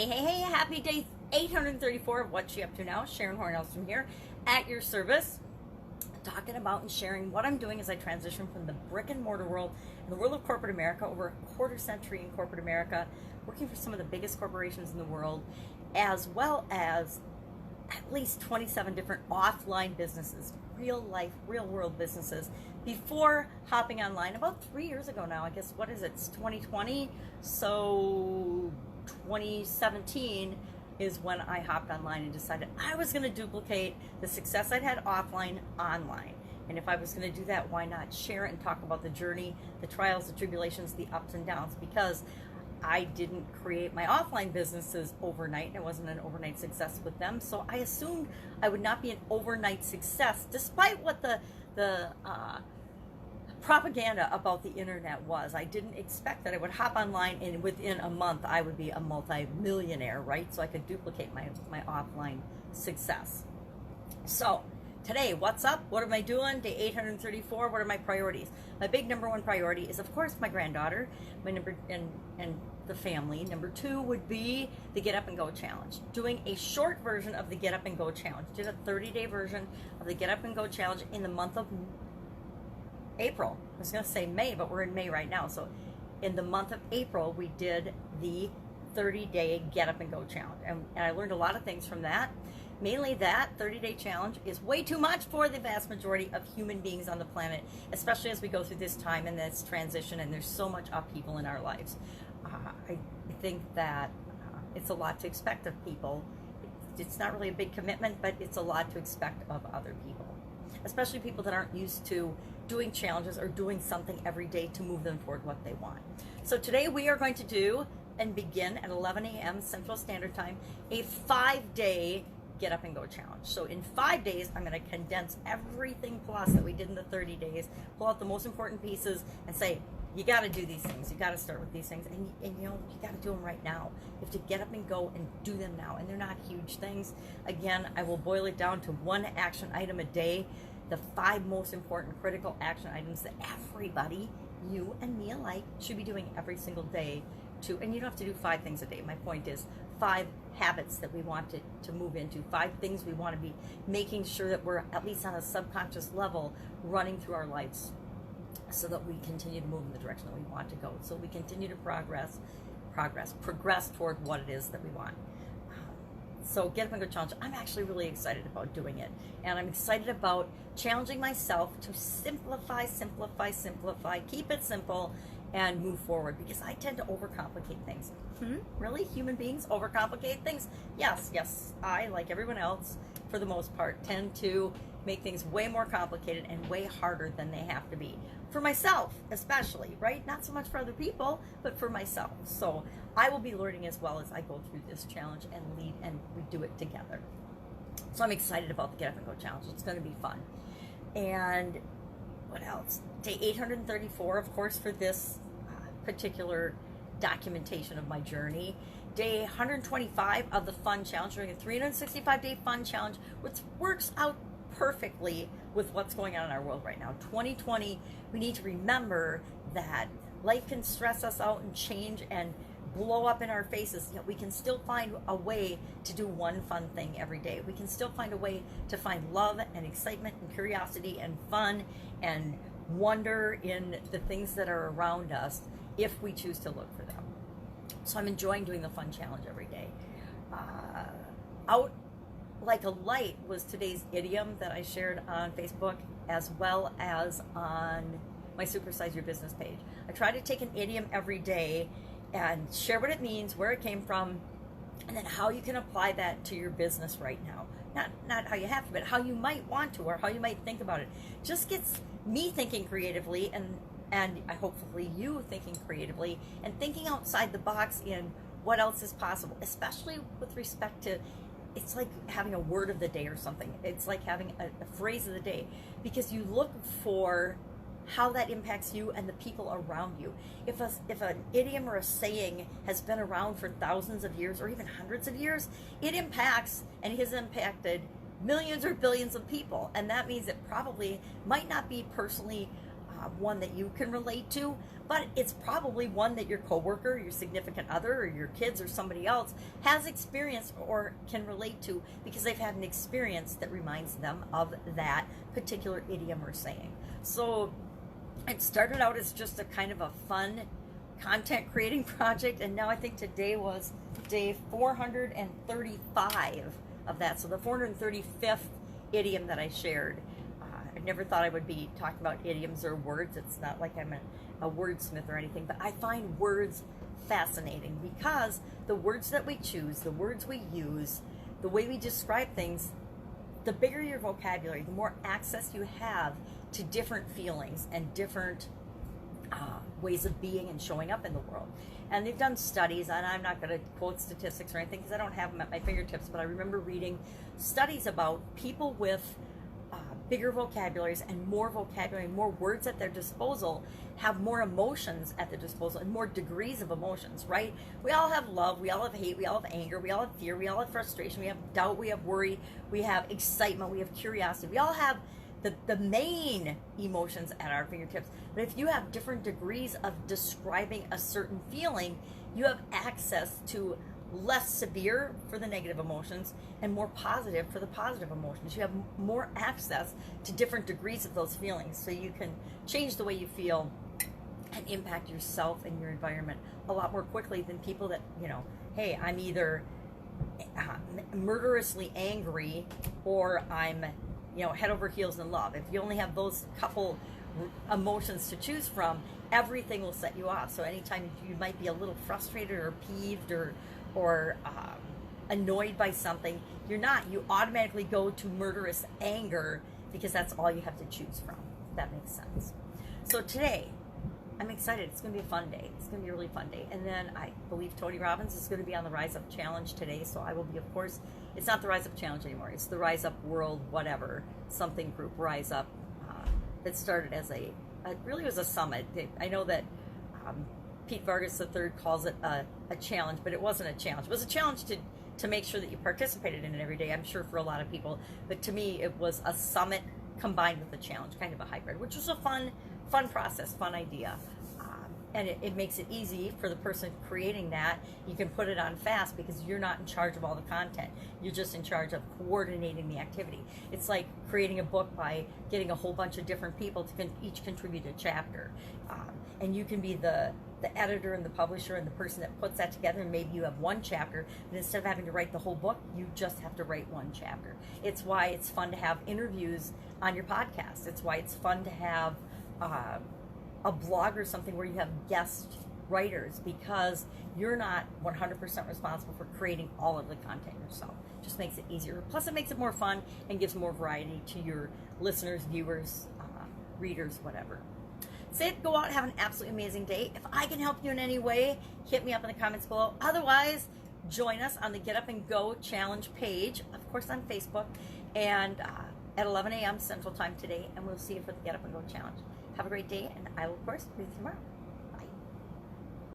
Hey, happy day 834 of What's She Up To Now. Sharon Horne-Ellstrom here at your service, talking about and sharing what I'm doing as I transition from the brick and mortar world and the world of corporate America, over a quarter century in corporate America, working for some of the biggest corporations in the world, as well as at least 27 different offline businesses, real life, real world businesses, before hopping online about 3 years ago now. I guess, what is it? It's 2020. So 2017 is when I hopped online and decided I was going to duplicate the success I'd had offline online. And if I was going to do that, why not share it and talk about the journey, the trials, the tribulations, the ups and downs? Because I didn't create my offline businesses overnight, and it wasn't an overnight success with them. So I assumed I would not be an overnight success, despite what the propaganda about the internet was. I didn't expect that I would hop online and within a month I would be a multi-millionaire, right? So I could duplicate my offline success. So today, what's up? What am I doing? Day 834. What are my priorities? My big number one priority is, of course, my granddaughter, my number and the family. Number two would be the Get Up and Go Challenge. Doing a short version of the Get Up and Go Challenge. Did a 30-day version of the Get Up and Go Challenge in the month of April. I was going to say May, but we're in May right now. So in the month of April, we did the 30-day Get Up and Go Challenge. And I learned a lot of things from that. Mainly that 30-day challenge is way too much for the vast majority of human beings on the planet, especially as we go through this time and this transition, and there's so much upheaval in our lives. I think that it's a lot to expect of people. It's not really a big commitment, but it's a lot to expect of other people, especially people that aren't used to doing challenges or doing something every day to move them toward what they want. So today we are going to do and begin at 11 a.m. Central Standard Time a 5-day Get Up and Go Challenge. So in 5 days, I'm going to condense everything plus that we did in the 30 days, pull out the most important pieces and say, you got to do these things. You got to start with these things, and you know, you got to do them right now. You have to get up and go and do them now, and they're not huge things. Again, I will boil it down to one action item a day, the 5 most important critical action items that everybody, you and me alike, should be doing every single day. And you don't have to do 5 things a day. My point is 5 habits that we want to move into, 5 things we want to be making sure that we're, at least on a subconscious level, running through our lives, so that we continue to move in the direction that we want to go. So we continue to progress toward what it is that we want. So Get Up and Go Challenge, I'm actually really excited about doing it. And I'm excited about challenging myself to simplify, keep it simple, and move forward, because I tend to overcomplicate things. Really? Human beings overcomplicate things? Yes, I, like everyone else, for the most part, tend to make things way more complicated and way harder than they have to be. For myself, especially, right? Not so much for other people, but for myself. So I will be learning as well as I go through this challenge and lead, and we do it together. So I'm excited about the Get Up and Go Challenge. It's going to be fun. And what else? Day 834, of course, for this particular documentation of my journey. Day 125 of the Fun Challenge, during a 365-day Fun Challenge, which works out perfectly with what's going on in our world right now. 2020, we need to remember that life can stress us out and change and blow up in our faces, yet we can still find a way to do one fun thing every day. We can still find a way to find love and excitement and curiosity and fun and wonder in the things that are around us, if we choose to look for them. So I'm enjoying doing the Fun Challenge every day. Out like a light was today's idiom that I shared on Facebook, as well as on my Supersize Your Business page. I try to take an idiom every day and share what it means, where it came from, and then how you can apply that to your business right now. Not how you have to, but how you might want to, or how you might think about it. Just gets me thinking creatively, and hopefully you thinking creatively, and thinking outside the box in what else is possible, especially with respect to, it's like having a word of the day or something. It's like having a phrase of the day, because you look for how that impacts you and the people around you. If an idiom or a saying has been around for thousands of years or even hundreds of years, it impacts and has impacted millions or billions of people, and that means it probably might not be personally one that you can relate to, but it's probably one that your coworker, your significant other, or your kids or somebody else has experienced or can relate to because they've had an experience that reminds them of that particular idiom or saying. So it started out as just a kind of a fun content creating project, and now I think today was day 435 of that. So the 435th idiom that I shared. I never thought I would be talking about idioms or words. It's not like I'm a wordsmith or anything, but I find words fascinating because the words that we choose, the words we use, the way we describe things, the bigger your vocabulary, the more access you have to different feelings and different ways of being and showing up in the world. And they've done studies, and I'm not going to quote statistics or anything because I don't have them at my fingertips, but I remember reading studies about people with bigger vocabularies and more vocabulary, more words at their disposal, have more emotions at their disposal and more degrees of emotions, right? We all have love, we all have hate, we all have anger, we all have fear, we all have frustration, we have doubt, we have worry, we have excitement, we have curiosity. We all have the main emotions at our fingertips. But if you have different degrees of describing a certain feeling, you have access to less severe for the negative emotions and more positive for the positive emotions. You have more access to different degrees of those feelings, so you can change the way you feel and impact yourself and your environment a lot more quickly than people that, hey, I'm either murderously angry or I'm head over heels in love. If you only have those couple emotions to choose from, everything will set you off. So anytime you might be a little frustrated or peeved or annoyed by something, you're not. You automatically go to murderous anger because that's all you have to choose from. If that makes sense. So today, I'm excited. It's going to be a fun day. It's going to be a really fun day. And then I believe Tony Robbins is going to be on the Rise Up Challenge today. So I will be, of course, it's not the Rise Up Challenge anymore. It's the Rise Up World, whatever, something group, Rise Up. That started as it really was a summit. I know that Pete Vargas III calls it a challenge, but it wasn't a challenge. It was a challenge to make sure that you participated in it every day, I'm sure, for a lot of people. But to me, it was a summit combined with a challenge, kind of a hybrid, which was a fun process, fun idea. And it makes it easy for the person creating that. You can put it on fast because you're not in charge of all the content. You're just in charge of coordinating the activity. It's like creating a book by getting a whole bunch of different people to each contribute a chapter. And you can be the editor and the publisher and the person that puts that together, and maybe you have one chapter, but instead of having to write the whole book, you just have to write one chapter. It's why it's fun to have interviews on your podcast. It's why it's fun to have a blog or something where you have guest writers, because you're not 100% responsible for creating all of the content yourself. It just makes it easier. Plus it makes it more fun and gives more variety to your listeners, viewers, readers, whatever. That's it. Go out, have an absolutely amazing day. If I can help you in any way, hit me up in the comments below. Otherwise, join us on the Get Up and Go Challenge page, of course on Facebook, and at 11 a.m. Central Time today, and we'll see you for the Get Up and Go Challenge. Have a great day, and I will, of course, be with you tomorrow.